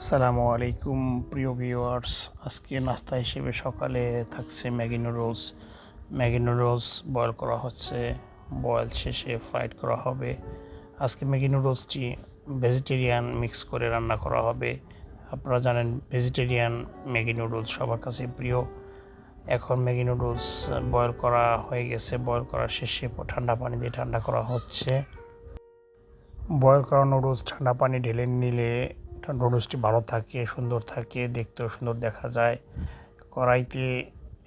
আসসালামু আলাইকুম প্রিয় ভিউয়ার্স। আজকে নাস্তা হিসেবে সকালে থাকছে ম্যাগি নুডলস বয়েল করা হচ্ছে। বয়েল শেষে ফ্রাইড করা হবে। আজকে ম্যাগি নুডলসটি ভেজিটেরিয়ান মিক্স করে রান্না করা হবে। আপনারা জানেন ভেজিটেরিয়ান ম্যাগি নুডলস সবার কাছে প্রিয়। এখন ম্যাগি নুডলস বয়েল করা হয়ে গেছে। বয়েল করা শেষে ঠান্ডা পানি দিয়ে ঠান্ডা করা হচ্ছে। বয়েল করা নুডলস ঠান্ডা পানি ঢেলে নিলে নুডলসটি ভালো থাকে, সুন্দর থাকে, দেখতেও সুন্দর দেখা যায়। কড়াইতে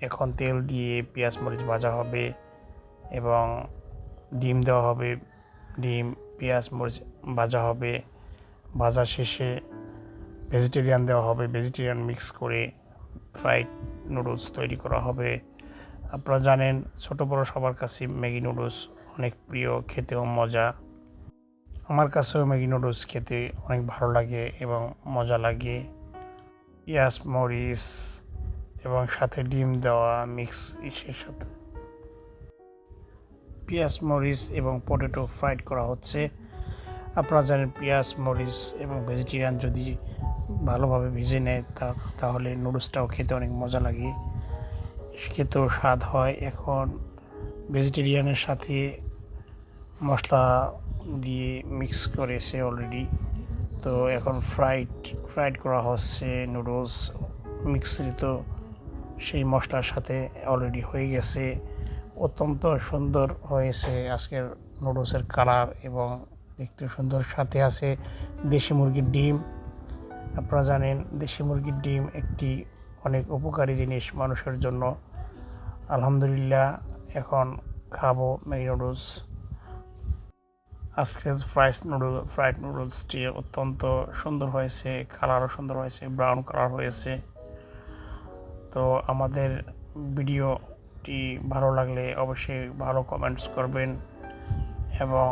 এখন তেল দিয়ে পেঁয়াজ মরিচ ভাজা হবে এবং ডিম দেওয়া হবে। ডিম পেঁয়াজ মরিচ ভাজা হবে। ভাজা শেষে ভেজিটেরিয়ান দেওয়া হবে। ভেজিটেরিয়ান মিক্স করে ফ্রাইড নুডলস তৈরি করা হবে। আপনারা জানেন ছোটো বড়ো সবার কাছে ম্যাগি নুডলস অনেক প্রিয়, খেতেও মজা। আমার কাছেও ম্যাগি নুডলস খেতে অনেক ভালো লাগে এবং মজা লাগে। পেঁয়াজ মরিচ এবং সাথে ডিম দেওয়া মিক্স ইসের সাথে পেঁয়াজ মরিচ এবং পটেটো ফ্রাইড করা হচ্ছে। আপনারা জানেন পেঁয়াজ মরিচ এবং ভেজিটেরিয়ান যদি ভালোভাবে ভেজে নেয় তাহলে নুডলসটাও খেতে অনেক মজা লাগে, খেতেও স্বাদ হয়। এখন ভেজিটেরিয়ানের সাথে মশলা দিয়ে মিক্স করেছে অলরেডি। তো এখন ফ্রাইড করা হচ্ছে নুডলস মিশ্রিত সেই মশলার সাথে অলরেডি হয়ে গেছে। অত্যন্ত সুন্দর হয়েছে আজকের নুডলসের কালার এবং দেখতে সুন্দর। সাথে আছে দেশি মুরগির ডিম। আপনারা জানেন দেশি মুরগির ডিম একটি অনেক উপকারী জিনিস মানুষের জন্য। আলহামদুলিল্লাহ এখন খাবো ম্যাগি নুডলস। আজকের ফ্রাইড নুডলসটি অত্যন্ত সুন্দর হয়েছে, কালারও সুন্দর হয়েছে, ব্রাউন কালার হয়েছে। তো আমাদের ভিডিওটি ভালো লাগলে অবশ্যই ভালো কমেন্টস করবেন এবং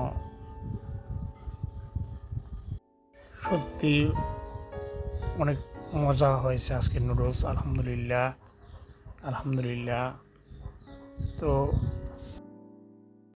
সত্যি অনেক মজা হয়েছে আজকের নুডলস। আলহামদুলিল্লাহ। তো